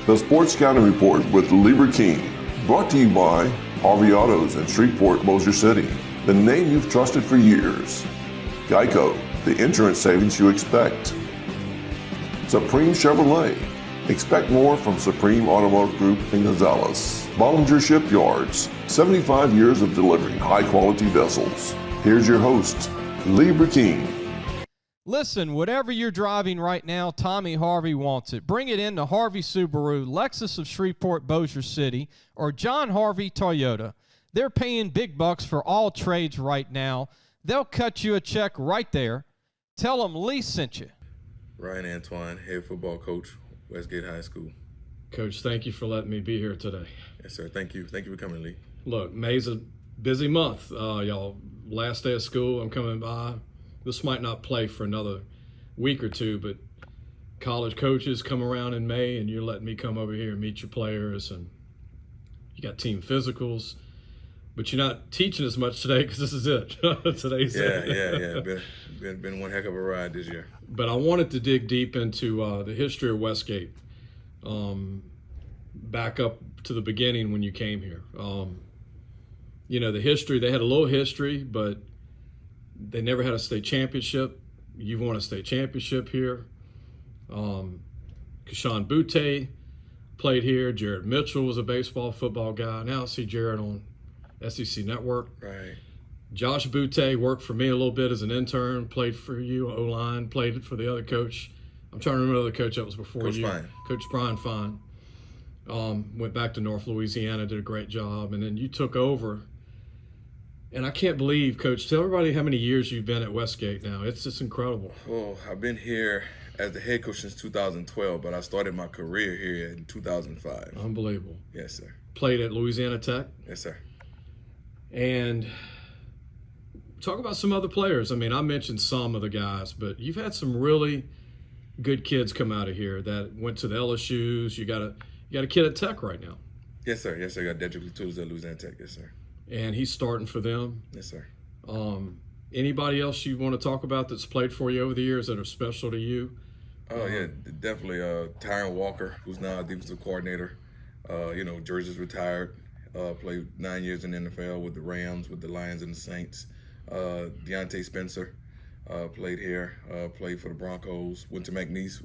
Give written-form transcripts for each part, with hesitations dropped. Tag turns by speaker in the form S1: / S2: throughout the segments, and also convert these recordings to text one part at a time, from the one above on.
S1: The Sports Scouting Report with Lieber King, brought to you by Harvey Autos in Shreveport, Bossier City, the name you've trusted for years. Geico, the insurance savings you expect. Supreme Chevrolet, expect more from Supreme Automotive Group in Gonzales. Bollinger Shipyards, 75 years of delivering high-quality vessels. Here's your host, Lieber King.
S2: Listen, whatever you're driving right now, Tommy Harvey wants it. Bring it in to Harvey Subaru, Lexus of Shreveport, Bossier City, or John Harvey Toyota. They're paying big bucks for all trades right now. They'll cut you a check right there. Tell them Lee sent you.
S3: Ryan Antoine, head football coach, Westgate High School.
S4: Coach, thank you for letting me be here today.
S3: Yes, sir. Thank you. Thank you for coming, Lee.
S4: Look, May's a busy month. Y'all, last day of school, I'm coming by. This might not play for another week or two, but college coaches come around in May, and you're letting me come over here and meet your players, and you got team physicals, but you're not teaching as much today because this is it. Today's
S3: it. Been one heck of a ride this year.
S4: But I wanted to dig deep into the history of Westgate, back up to the beginning when you came here. The history, they had a little history, but they never had a state championship. You've won a state championship here. Kashawn Butte played here. Jared Mitchell was a baseball, football guy. Now I see Jared on SEC Network.
S3: Right.
S4: Josh Butte worked for me a little bit as an intern, played for you, O-line, played for the other coach. I'm trying to remember the coach that was before
S3: Coach
S4: you.
S3: Fine.
S4: Coach Brian Fine. Went back to North Louisiana, did a great job, and then you took over. And I can't believe, Coach, tell everybody how many years you've been at Westgate now. It's just incredible.
S3: Oh, I've been here as the head coach since 2012, but I started my career here in 2005.
S4: Unbelievable.
S3: Yes, sir.
S4: Played at Louisiana Tech.
S3: Yes, sir.
S4: And talk about some other players. I mean, I mentioned some of the guys, but you've had some really good kids come out of here that went to the LSUs. You got a kid at Tech right now.
S3: Yes, sir. Yes, sir. I got Dedrick Latulis at Louisiana Tech. Yes, sir.
S4: And he's starting for them.
S3: Yes, sir.
S4: Anybody else you want to talk about that's played for you over the years that are special to you?
S3: Oh, yeah, definitely. Tyron Walker, who's now a defensive coordinator. Georgia's retired. Played 9 years in the NFL with the Rams, with the Lions and the Saints. Deontay Spencer played here, played for the Broncos. Went to McNeese,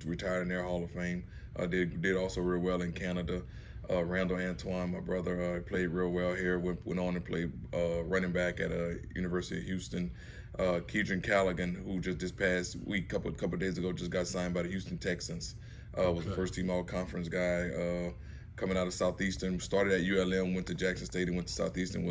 S3: retired in their Hall of Fame. Did also real well in Canada. Randall Antoine, my brother, played real well here. Went on and played running back at University of Houston. Keedron Callaghan, who just this past week, couple days ago, just got signed by the Houston Texans. Was the first team all-conference guy. Coming out of Southeastern, started at ULM, went to Jackson State, and went to Southeastern.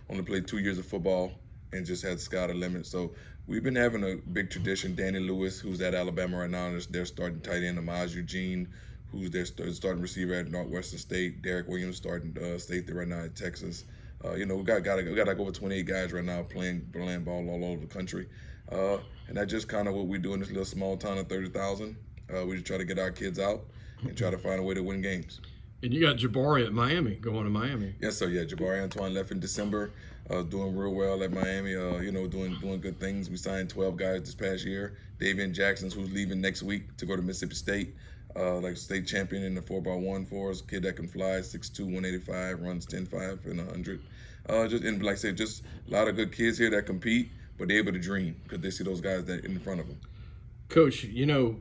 S3: Only played 2 years of football and just had sky the limit. So we've been having a big tradition. Danny Lewis, who's at Alabama right now, and they're starting tight end. Amaz Eugene, who's their starting receiver at Northwestern State. Derek Williams starting state there right now at Texas. We got like over 28 guys right now playing ball all over the country. And that's just kind of what we do in this little small town of 30,000. We just try to get our kids out and try to find a way to win games.
S4: And you got Jabari at Miami, going to Miami.
S3: Yes, sir. Yeah, Jabari Antoine left in December, doing real well at Miami. Doing good things. We signed 12 guys this past year. Davian Jackson, who's leaving next week to go to Mississippi State, state champion in the 4x1 for us. Kid that can fly, 6'2", 185, runs 10.5 and 100. Just a lot of good kids here that compete, but they're able to dream because they see those guys that in front of them.
S4: Coach, y'all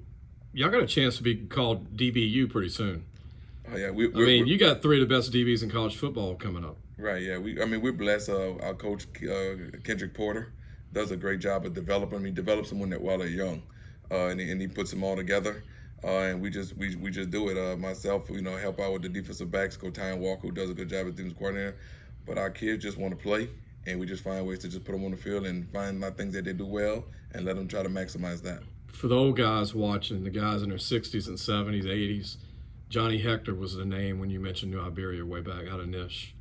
S4: got a chance to be called DBU pretty soon.
S3: Oh yeah,
S4: you got three of the best DBs in college football coming up.
S3: Right. Yeah. We're blessed. Our coach Kendrick Porter does a great job of developing. He develops them while they're young, and he puts them all together. And we just do it. Myself, help out with the defensive backs. Coach Tyron Walker, who does a good job as defensive coordinator. But our kids just want to play, and we just find ways to just put them on the field and find things that they do well, and let them try to maximize that.
S4: For the old guys watching, the guys in their 60s and 70s, 80s. Johnny Hector was the name when you mentioned New Iberia way back out of Nish.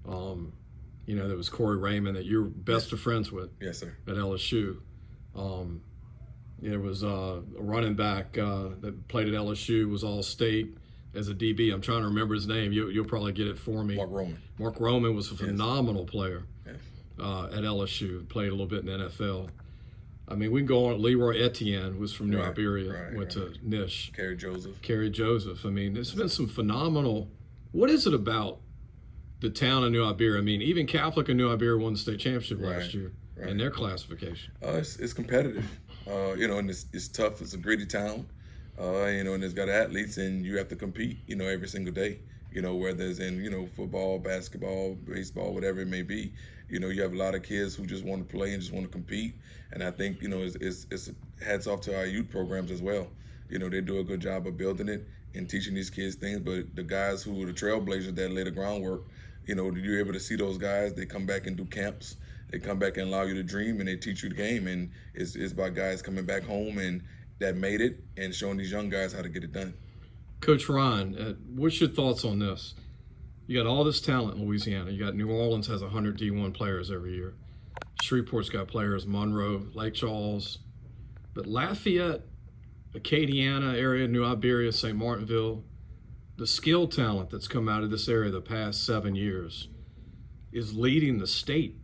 S4: There was Corey Raymond that you're best of friends with.
S3: Yes, sir.
S4: At LSU. There was a running back that played at LSU, was all-state as a DB. I'm trying to remember his name. You'll probably get it for me.
S3: Mark Roman.
S4: Mark Roman was a phenomenal player
S3: yes.
S4: at LSU. Played a little bit in the NFL. I mean, we can go on. Leroy Etienne was from New
S3: Right,
S4: Iberia, went to Nish.
S3: Kerry Joseph.
S4: Kerry Joseph. I mean, there's been some phenomenal. What is it about the town of New Iberia? I mean, even Catholic and New Iberia won the state championship last year in their classification.
S3: It's competitive, and it's tough. It's a gritty town, and it's got athletes, and you have to compete, every single day. Whether it's in, football, basketball, baseball, whatever it may be. You have a lot of kids who just want to play and just want to compete. And I think, it's hats off to our youth programs as well. They do a good job of building it and teaching these kids things. But the guys who are the trailblazers that lay the groundwork, you're able to see those guys. They come back and do camps. They come back and allow you to dream, and they teach you the game. And it's by guys coming back home and that made it and showing these young guys how to get it done.
S4: Coach Ryan, what's your thoughts on this? You got all this talent in Louisiana. You got New Orleans has 100 D1 players every year. Shreveport's got players, Monroe, Lake Charles. But Lafayette, Acadiana area, New Iberia, St. Martinville, the skill talent that's come out of this area the past 7 years is leading the state.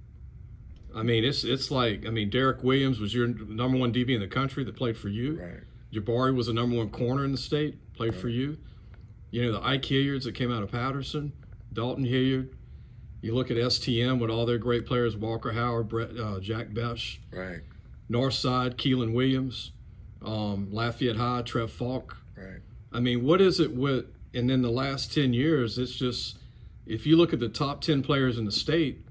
S4: I mean, it's like, Derek Williams was your number one DB in the country that played for you.
S3: Right.
S4: Jabari was the number one corner in the state, played for you. The Ike Hilliards that came out of Patterson, Dalton Hilliard. You look at STM with all their great players, Walker Howard, Jack Besh.
S3: Right.
S4: Northside, Keelan Williams, Lafayette High, Trev Falk.
S3: Right.
S4: I mean, what is it with, and then the last 10 years, it's just, if you look at the top 10 players in the state,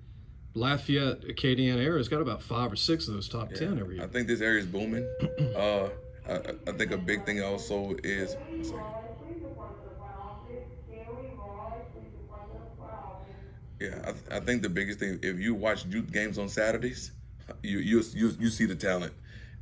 S4: Lafayette, Acadian area's got about 5 or 6 of those top 10 every year.
S3: I think this area is booming. I think a big thing also is, I think the biggest thing, if you watch youth games on Saturdays, you see the talent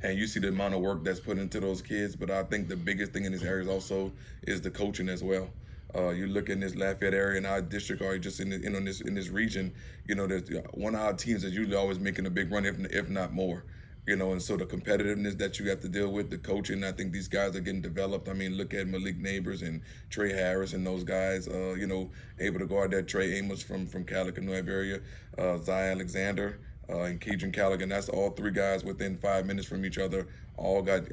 S3: and you see the amount of work that's put into those kids. But I think the biggest thing in this area also is the coaching as well. You look in this Lafayette area in our district, or just in this region, there's one of our teams is usually always making a big run, if not more. And so the competitiveness that you have to deal with, the coaching, I think these guys are getting developed. I mean, look at Malik Neighbors and Trey Harris and those guys, able to guard that. Trey Amos from Calicut, New Iberia, Zai Alexander, and Keidron Callaghan. That's all 3 guys within 5 minutes from each other. All got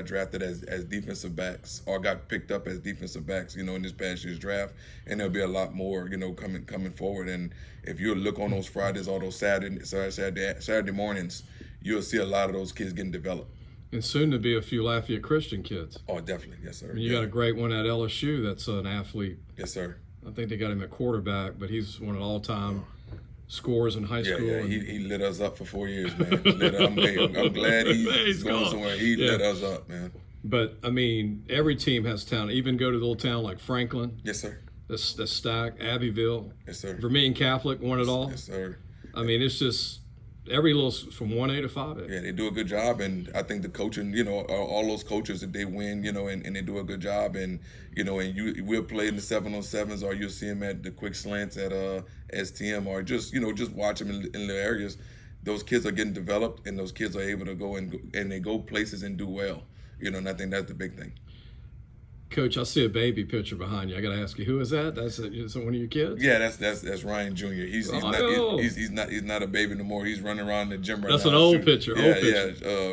S3: drafted as defensive backs, or got picked up as defensive backs, in this past year's draft. And there'll be a lot more, coming forward. And if you look on those Fridays or those Saturday mornings, you'll see a lot of those kids getting developed.
S4: And soon to be a few Lafayette Christian kids.
S3: Oh, definitely, yes, sir.
S4: And you got a great one at LSU that's an athlete.
S3: Yes, sir.
S4: I think they got him at quarterback, but he's one of the all-time scorers in high school.
S3: Yeah, he lit us up for 4 years, man. I'm glad he's going somewhere. He lit us up, man.
S4: But, every team has talent. Even go to the little town like Franklin.
S3: Yes, sir.
S4: That's stacked. Abbeville.
S3: Yes, sir.
S4: Vermilion Catholic won it all.
S3: Yes, sir.
S4: It's just every little from 1A to 5A.
S3: Yeah, they do a good job, and I think the coaching, all those coaches that they win, and they do a good job, and we'll play in the 7-on-7s, or you'll see them at the quick slants at STM, or just watch them in the areas. Those kids are getting developed, and those kids are able to go and they go places and do well, and I think that's the big thing.
S4: Coach, I see a baby picture behind you. I got to ask you, who is that? Is that one of your kids?
S3: Yeah, that's Ryan Jr. He's not a baby no more. He's running around the gym right now.
S4: That's an old picture.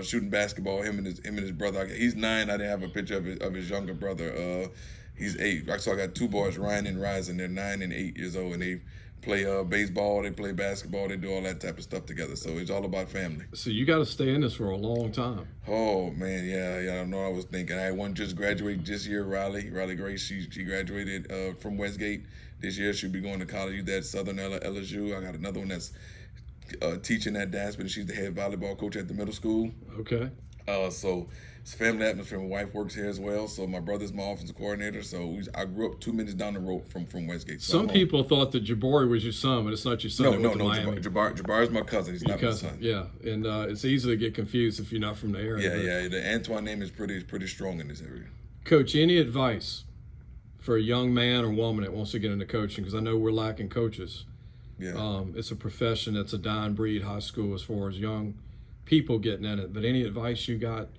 S3: Shooting basketball. Him and his brother. He's 9. I didn't have a picture of his younger brother. He's 8. So I got 2 boys, Ryan and Ryzen. They're 9 and 8 years old, and they play baseball, they play basketball, they do all that type of stuff together. So it's all about family.
S4: So you got to stay in this for a long time.
S3: Oh man, yeah. I know. I was thinking. I had one just graduated this year, Riley Grace. She graduated from Westgate this year. She'll be going to college at Southern LSU. I got another one that's teaching at Daspen. She's the head volleyball coach at the middle school.
S4: Okay.
S3: So it's a family atmosphere. My wife works here as well. So my brother's my offensive coordinator. So I grew up 2 minutes down the road from Westgate. So
S4: some people thought that Jabari was your son, but it's not your son.
S3: No. Jabari's my cousin. He's not my son.
S4: Yeah, and it's easy to get confused if you're not from the area.
S3: Yeah. The Antoine name is pretty strong in this area.
S4: Coach, any advice for a young man or woman that wants to get into coaching? Because I know we're lacking coaches.
S3: Yeah.
S4: It's a profession that's a dying breed, high school, as far as young people getting in it. But any advice you got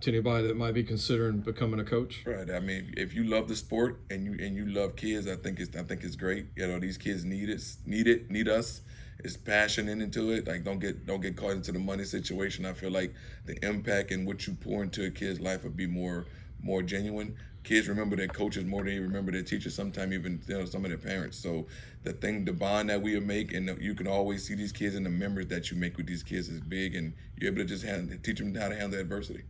S4: to anybody that might be considering becoming a coach?
S3: Right. I mean, if you love the sport and you love kids, I think it's great. These kids need us. it's passion into it. Like don't get caught into the money situation. I feel like the impact and what you pour into a kid's life would be more genuine. Kids remember their coaches more than they remember their teachers. Sometimes even some of their parents. So the bond that we make, and you can always see these kids, and the memories that you make with these kids is big, and you're able to just teach them how to handle adversity.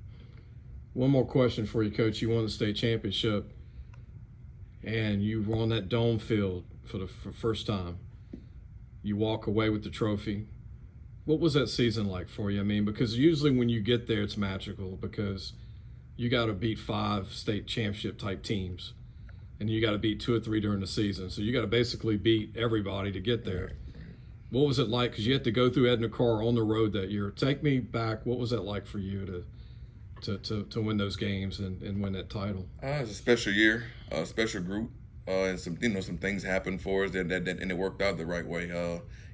S4: One more question for you, Coach. You won the state championship, and you were on that dome field for the first time. You walk away with the trophy. What was that season like for you? I mean, because usually when you get there, it's magical because you got to beat 5 state championship type teams, and you got to beat 2 or 3 during the season. So you got to basically beat everybody to get there. What was it like? Because you had to go through Edna Carr on the road that year. Take me back. What was that like for you to win those games and win that title?
S3: It was a special year, a special group, and some things happened for us that and it worked out the right way.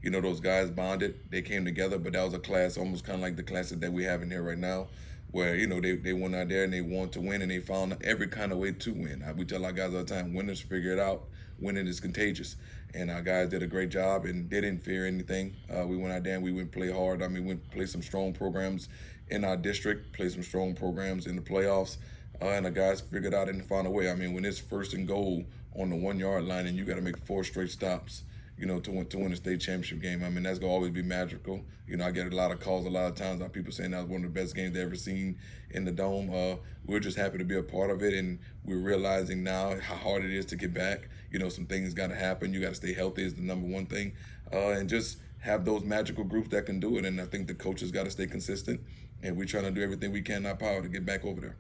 S3: Those guys bonded, they came together, but that was a class almost kind of like the classes that we have in here right now, where they went out there and they wanted to win, and they found every kind of way to win. We tell our guys all the time, winners figure it out. Winning is contagious, and our guys did a great job, and they didn't fear anything. We went out there and we went play hard. We went play some strong programs in our district, play some strong programs in the playoffs, and the guys figured out and found a way. When it's 1st and goal on the 1-yard line and you got to make 4 straight stops, to win a state championship game. That's gonna always be magical. I get a lot of calls a lot of times on people saying that was one of the best games they ever seen in the dome. We're just happy to be a part of it, and we're realizing now how hard it is to get back. Some things got to happen. You got to stay healthy is the number one thing, and just have those magical groups that can do it. And I think the coaches got to stay consistent, and we're trying to do everything we can in our power to get back over there.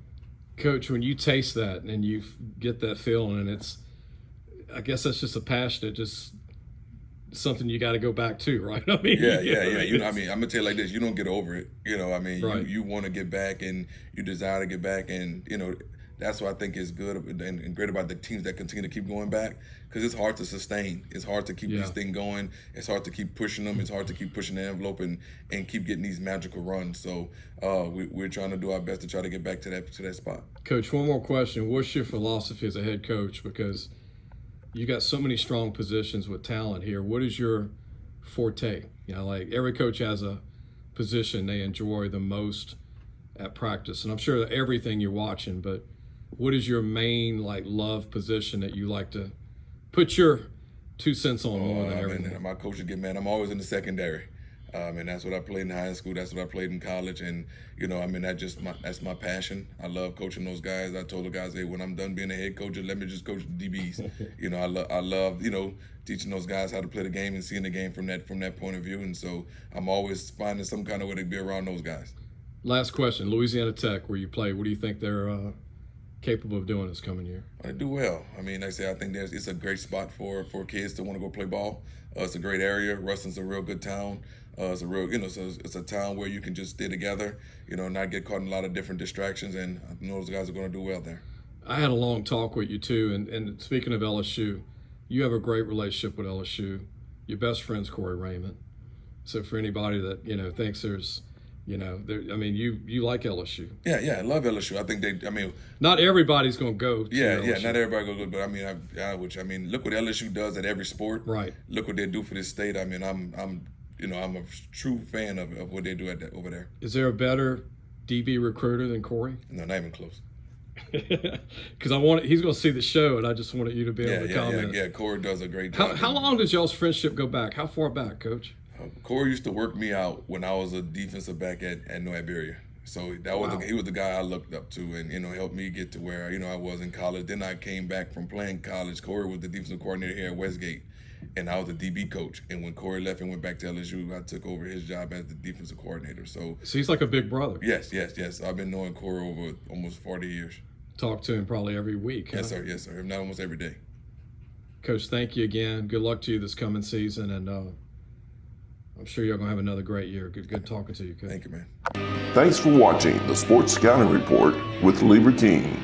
S4: Coach, when you taste that and you get that feeling, and I guess that's just a passion. It just something you got to go back to, right?
S3: Yeah. I'm gonna tell you like this: you don't get over it.
S4: Right.
S3: You want to get back, and you desire to get back, and that's what I think is good and great about the teams that continue to keep going back, because it's hard to sustain. It's hard to keep this thing going. It's hard to keep pushing them. It's hard to keep pushing the envelope and keep getting these magical runs. So we're trying to do our best to try to get back to that spot.
S4: Coach, one more question: what's your philosophy as a head coach? Because you got so many strong positions with talent here. What is your forte? Like every coach has a position they enjoy the most at practice, and I'm sure that everything you're watching, but what is your main love position that you like to put your 2 cents on more than everything?
S3: My coaches get mad. I'm always in the secondary. And that's what I played in high school. That's what I played in college. And, that's my passion. I love coaching those guys. I told the guys, hey, when I'm done being a head coach, let me just coach the DBs. I love, teaching those guys how to play the game and seeing the game from that point of view. And so I'm always finding some kind of way to be around those guys.
S4: Last question, Louisiana Tech, where you play, what do you think they're capable of doing this coming year?
S3: They do well. Like I say, I think it's a great spot for kids to want to go play ball. It's a great area. Ruston's a real good town. It's a real, so it's a town where you can just stay together, not get caught in a lot of different distractions, and I know those guys are going to do well there.
S4: I had a long talk with you too, and speaking of LSU, you have a great relationship with LSU. Your best friend's Corey Raymond. So for anybody that thinks there's, you like LSU.
S3: Yeah, I love LSU. I think
S4: not everybody's going to go.
S3: LSU. Not everybody going to go, but look what LSU does at every sport.
S4: Right.
S3: Look what they do for this state. I'm a true fan of what they do over there.
S4: Is there a better DB recruiter than Corey?
S3: No, not even close.
S4: Because he's going to see the show, and I just wanted you to be able to comment.
S3: Yeah, Corey does a great job.
S4: How long does y'all's friendship go back? How far back, Coach?
S3: Corey used to work me out when I was a defensive back at New Iberia. So he was the guy I looked up to, and helped me get to where I was in college. Then I came back from playing college. Corey was the defensive coordinator here at Westgate, and I was the DB coach. And when Corey left and went back to LSU, I took over his job as the defensive coordinator. So
S4: he's like a big brother.
S3: Yes. I've been knowing Corey over almost 40 years.
S4: Talk to him probably every week.
S3: Yes, sir. If not almost every day.
S4: Coach, thank you again. Good luck to you this coming season, and I'm sure you're going to have another great year. Good talking to you, Coach.
S3: Thank you, man.
S1: Thanks for watching the Sports Scouting Report with Lieber King.